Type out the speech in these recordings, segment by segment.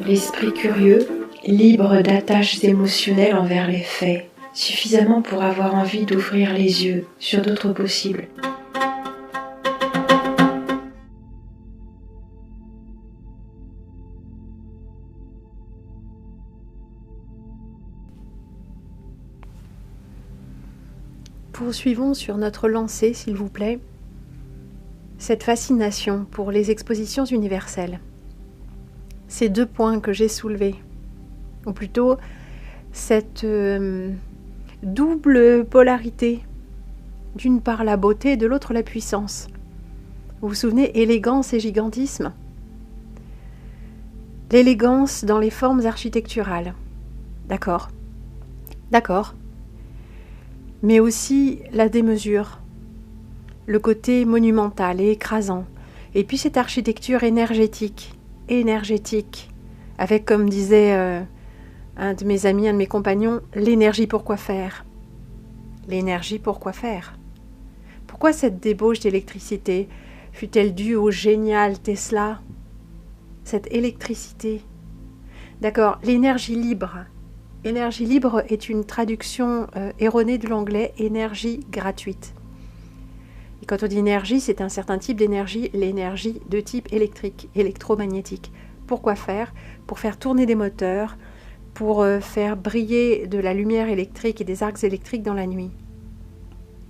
L'esprit curieux, libre d'attaches émotionnelles envers les faits, suffisamment pour avoir envie d'ouvrir les yeux sur d'autres possibles. Poursuivons sur notre lancée, s'il vous plaît, cette fascination pour les expositions universelles. Ces deux points que j'ai soulevés, ou plutôt cette double polarité, d'une part la beauté, de l'autre la puissance. Vous vous souvenez, élégance et gigantisme? L'élégance dans les formes architecturales, d'accord, mais aussi la démesure, le côté monumental et écrasant, et puis cette architecture énergétique, avec, comme disait un de mes amis, un de mes compagnons, l'énergie pour quoi faire. L'énergie pour quoi faire? Pourquoi cette débauche d'électricité fut-elle due au génial Tesla? Cette électricité. D'accord, l'énergie libre. Énergie libre est une traduction erronée de l'anglais énergie gratuite. Et quand on dit énergie, c'est un certain type d'énergie, l'énergie de type électrique, électromagnétique. Pourquoi faire? Pour faire tourner des moteurs, pour faire briller de la lumière électrique et des arcs électriques dans la nuit.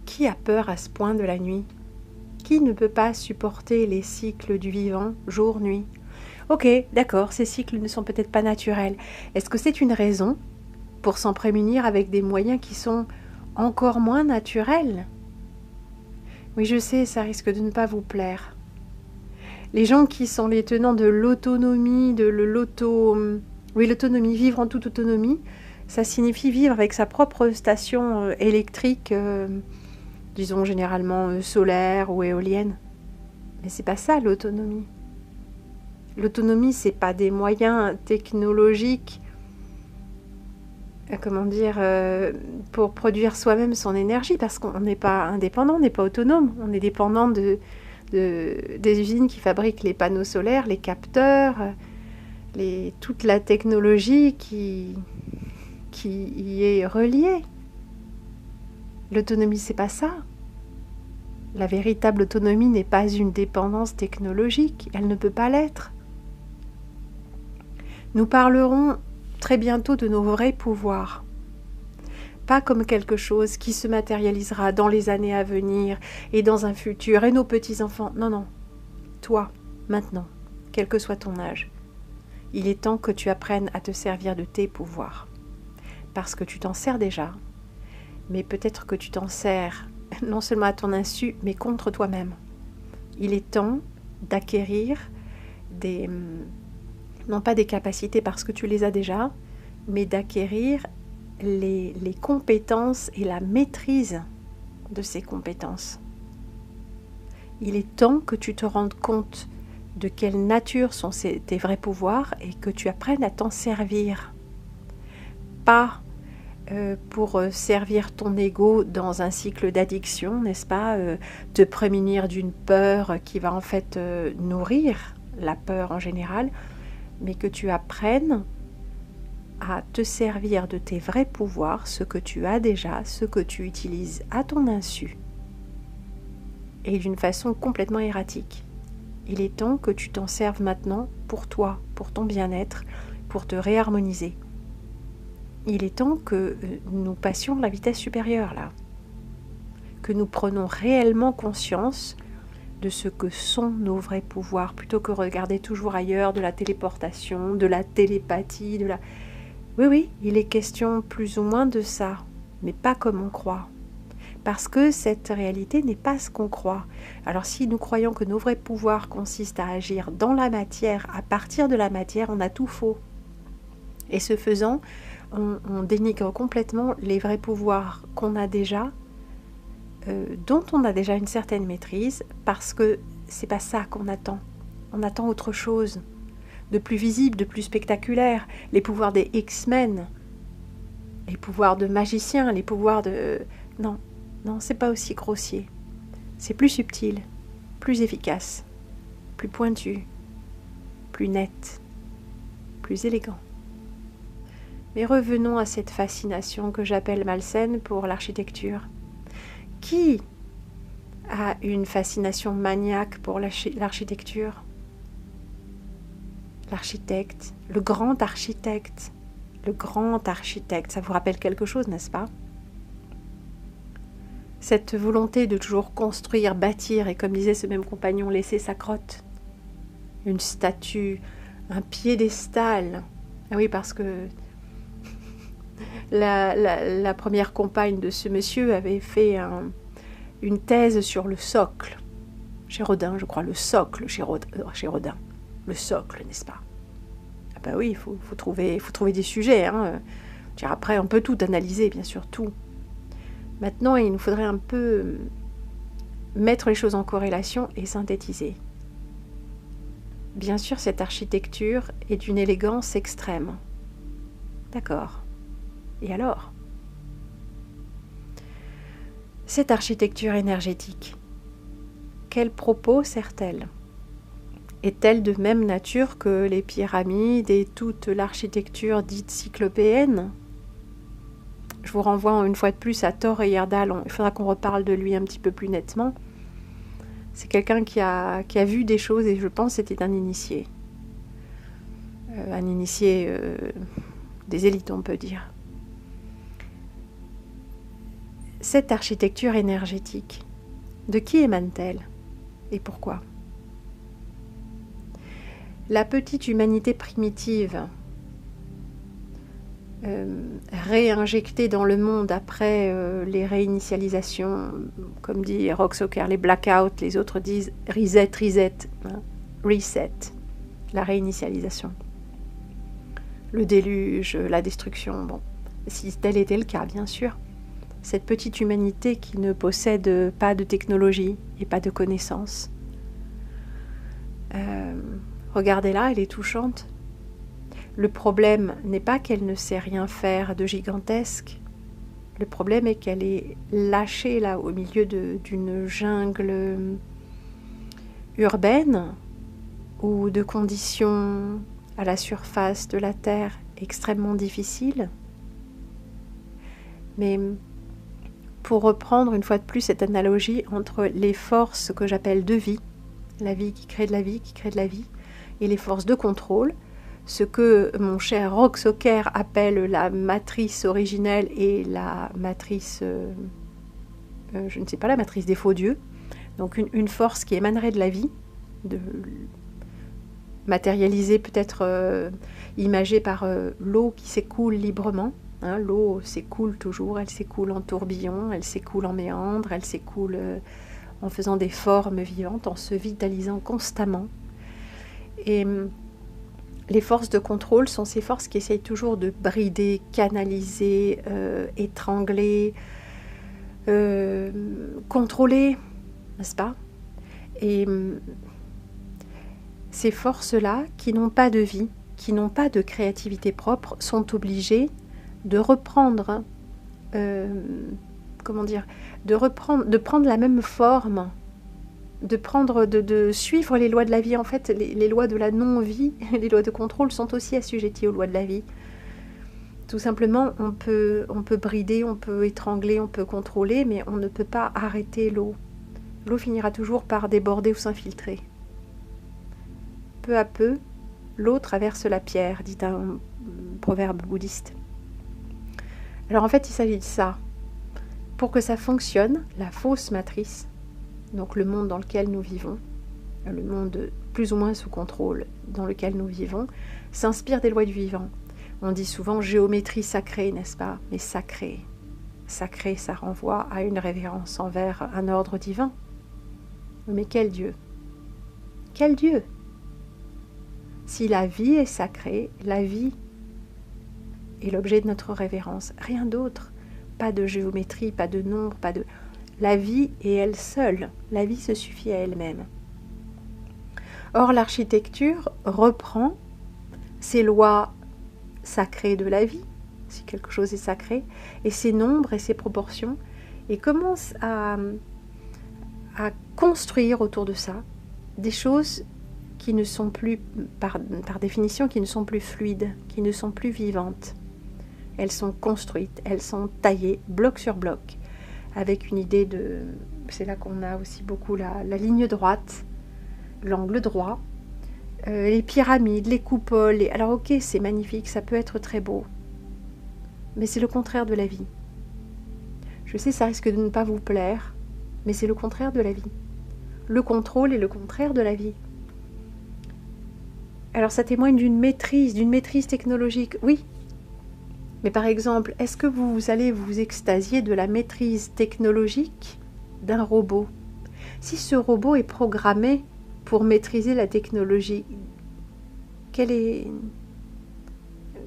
Qui a peur à ce point de la nuit? Qui ne peut pas supporter les cycles du vivant, jour-nuit? Ok, d'accord, ces cycles ne sont peut-être pas naturels. Est-ce que c'est une raison pour s'en prémunir avec des moyens qui sont encore moins naturels? Oui, je sais, ça risque de ne pas vous plaire. Les gens qui sont les tenants de l'autonomie, l'autonomie, vivre en toute autonomie, ça signifie vivre avec sa propre station électrique, disons généralement solaire ou éolienne. Mais c'est pas ça l'autonomie. L'autonomie, c'est pas des moyens technologiques, pour produire soi-même son énergie, parce qu'on n'est pas indépendant, on n'est pas autonome, on est dépendant des usines qui fabriquent les panneaux solaires, les capteurs, toute la technologie qui y est reliée. L'autonomie, c'est pas ça. La véritable autonomie n'est pas une dépendance technologique, elle ne peut pas l'être. Nous parlerons très bientôt de nos vrais pouvoirs. Pas comme quelque chose qui se matérialisera dans les années à venir et dans un futur et nos petits-enfants. Non, non. Toi, maintenant, quel que soit ton âge, il est temps que tu apprennes à te servir de tes pouvoirs. Parce que tu t'en sers déjà, mais peut-être que tu t'en sers non seulement à ton insu, mais contre toi-même. Il est temps d'acquérir non pas des capacités parce que tu les as déjà, mais d'acquérir les compétences et la maîtrise de ces compétences. Il est temps que tu te rendes compte de quelle nature sont tes vrais pouvoirs et que tu apprennes à t'en servir. Pas pour servir ton ego dans un cycle d'addiction, n'est-ce pas, te prémunir d'une peur qui va en fait nourrir la peur en général, mais que tu apprennes à te servir de tes vrais pouvoirs, ce que tu as déjà, ce que tu utilises à ton insu, et d'une façon complètement erratique. Il est temps que tu t'en serves maintenant pour toi, pour ton bien-être, pour te réharmoniser. Il est temps que nous passions la vitesse supérieure là, que nous prenons réellement conscience de ce que sont nos vrais pouvoirs, plutôt que regarder toujours ailleurs de la téléportation, de la télépathie, Oui, il est question plus ou moins de ça, mais pas comme on croit. Parce que cette réalité n'est pas ce qu'on croit. Alors si nous croyons que nos vrais pouvoirs consistent à agir dans la matière, à partir de la matière, on a tout faux. Et ce faisant, on dénigre complètement les vrais pouvoirs qu'on a déjà, dont on a déjà une certaine maîtrise, parce que c'est pas ça qu'on attend. On attend autre chose, de plus visible, de plus spectaculaire, les pouvoirs des X-Men, les pouvoirs de magiciens, les pouvoirs de... Non, Non, c'est pas aussi grossier. C'est plus subtil, plus efficace, plus pointu, plus net, plus élégant. Mais revenons à cette fascination que j'appelle malsaine pour l'architecture. Qui a une fascination maniaque pour l'architecture? L'architecte, le grand architecte. Le grand architecte, ça vous rappelle quelque chose, n'est-ce pas? Cette volonté de toujours construire, bâtir, et comme disait ce même compagnon, laisser sa crotte. Une statue, un piédestal. Ah oui, parce que la première compagne de ce monsieur avait fait une thèse sur le socle. Chez Rodin, je crois, le socle chez Rodin. Le socle, n'est-ce pas? Ah bah oui, il faut trouver des sujets. Hein. Après, on peut tout analyser, bien sûr, tout. Maintenant, il nous faudrait un peu mettre les choses en corrélation et synthétiser. Bien sûr, cette architecture est d'une élégance extrême. D'accord. Et alors? Cette architecture énergétique, quel propos sert-elle? Est-elle de même nature que les pyramides et toute l'architecture dite cyclopéenne? Je vous renvoie une fois de plus à Thor Heyerdahl. Il faudra qu'on reparle de lui un petit peu plus nettement. C'est quelqu'un qui a vu des choses et je pense que c'était un initié. Des élites, on peut dire. Cette architecture énergétique, de qui émane-t-elle et pourquoi? La petite humanité primitive, réinjectée dans le monde après les réinitialisations, comme dit Rocksocker, les blackouts, les autres disent reset, hein, reset, la réinitialisation, le déluge, la destruction, bon, si tel était le cas, bien sûr. Cette petite humanité qui ne possède pas de technologie et pas de connaissances. Regardez-la, elle est touchante. Le problème n'est pas qu'elle ne sait rien faire de gigantesque. Le problème est qu'elle est lâchée là au milieu d'une jungle urbaine ou de conditions à la surface de la Terre extrêmement difficiles. Mais pour reprendre une fois de plus cette analogie entre les forces que j'appelle de vie, la vie qui crée de la vie, et les forces de contrôle, ce que mon cher Rocksocker appelle la matrice originelle et la matrice, je ne sais pas, la matrice des faux dieux, donc une force qui émanerait de la vie, matérialisée peut-être, imagée par l'eau qui s'écoule librement. Hein, l'eau s'écoule toujours, elle s'écoule en tourbillon, elle s'écoule en méandre, elle s'écoule en faisant des formes vivantes, en se vitalisant constamment. Et les forces de contrôle sont ces forces qui essayent toujours de brider, canaliser, étrangler, contrôler, n'est-ce pas? Et ces forces-là, qui n'ont pas de vie, qui n'ont pas de créativité propre, sont obligées de reprendre, de prendre la même forme, de suivre les lois de la vie. En fait, les lois de la non-vie, les lois de contrôle sont aussi assujetties aux lois de la vie. Tout simplement, on peut brider, on peut étrangler, on peut contrôler, mais on ne peut pas arrêter l'eau. L'eau finira toujours par déborder ou s'infiltrer. Peu à peu, l'eau traverse la pierre, dit un proverbe bouddhiste. Alors en fait, il s'agit de ça. Pour que ça fonctionne, la fausse matrice, donc le monde dans lequel nous vivons, le monde plus ou moins sous contrôle dans lequel nous vivons, s'inspire des lois du vivant. On dit souvent géométrie sacrée, n'est-ce pas? Mais sacrée. Sacré, ça renvoie à une révérence envers un ordre divin. Mais quel Dieu? Quel Dieu? Si la vie est sacrée, la vie est l'objet de notre révérence. Rien d'autre. Pas de géométrie, pas de nombre, pas de... La vie est elle seule. La vie se suffit à elle-même. Or, l'architecture reprend ces lois sacrées de la vie, si quelque chose est sacré, et ses nombres et ses proportions, et commence à construire autour de ça des choses qui ne sont plus, par définition, qui ne sont plus fluides, qui ne sont plus vivantes. Elles sont construites, elles sont taillées bloc sur bloc, avec une idée de... C'est là qu'on a aussi beaucoup la ligne droite, l'angle droit, les pyramides, les coupoles. Alors ok, c'est magnifique, ça peut être très beau, mais c'est le contraire de la vie. Je sais, ça risque de ne pas vous plaire, mais c'est le contraire de la vie. Le contrôle est le contraire de la vie. Alors ça témoigne d'une maîtrise technologique, oui. Mais par exemple, est-ce que vous allez vous extasier de la maîtrise technologique d'un robot? Si ce robot est programmé pour maîtriser la technologie,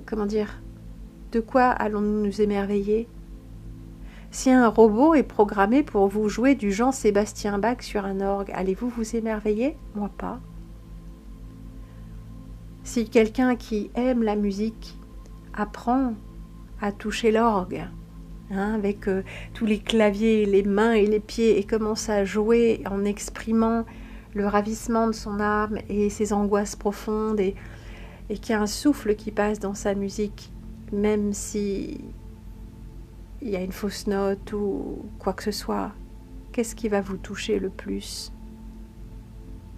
comment dire, de quoi allons-nous nous émerveiller? Si un robot est programmé pour vous jouer du Jean-Sébastien Bach sur un orgue, allez-vous vous émerveiller? Moi pas. Si quelqu'un qui aime la musique apprend à toucher l'orgue, avec tous les claviers, les mains et les pieds, et commence à jouer en exprimant le ravissement de son âme et ses angoisses profondes, et qu'il y a un souffle qui passe dans sa musique, même si il y a une fausse note ou quoi que ce soit, qu'est-ce qui va vous toucher le plus?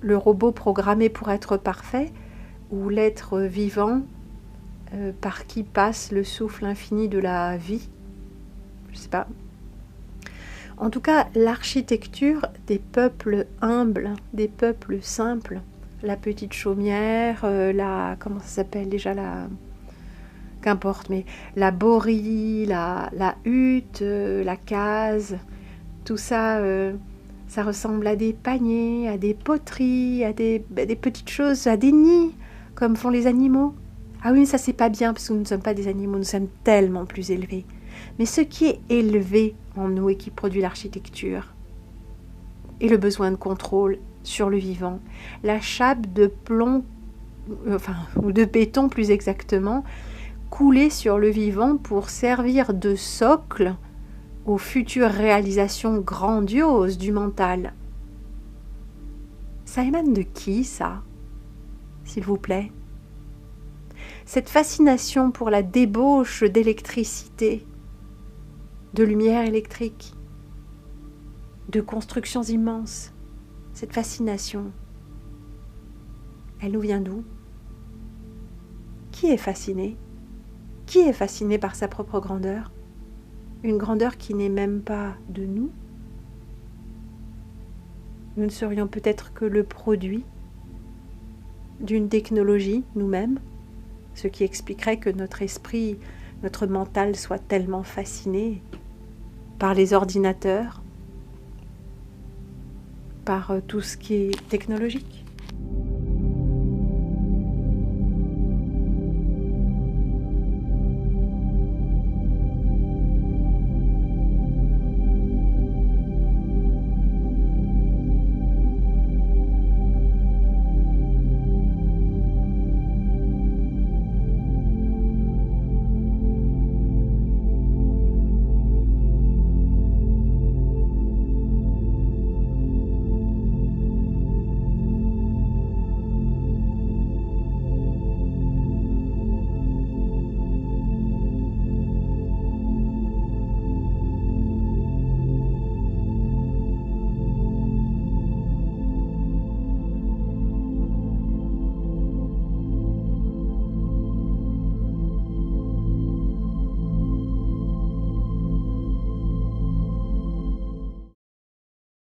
Le robot programmé pour être parfait ou l'être vivant par qui passe le souffle infini de la vie? Je sais pas. En tout cas, l'architecture des peuples humbles, des peuples simples, la petite chaumière, comment ça s'appelle déjà, qu'importe, mais la borie, la hutte, la case, tout ça, ça ressemble à des paniers, à des poteries, à des petites choses, à des nids, comme font les animaux. Ah oui, mais ça c'est pas bien, parce que nous ne sommes pas des animaux, nous sommes tellement plus élevés. Mais ce qui est élevé en nous et qui produit l'architecture, et le besoin de contrôle sur le vivant, la chape de plomb, ou de béton plus exactement, coulée sur le vivant pour servir de socle aux futures réalisations grandioses du mental. Ça émane de qui, ça, s'il vous plaît? Cette fascination pour la débauche d'électricité, de lumière électrique, de constructions immenses, cette fascination, elle nous vient d'où? Qui est fasciné? Qui est fasciné par sa propre grandeur? Une grandeur qui n'est même pas de nous? Nous ne serions peut-être que le produit d'une technologie nous-mêmes, ce qui expliquerait que notre esprit, notre mental soit tellement fasciné par les ordinateurs, par tout ce qui est technologique.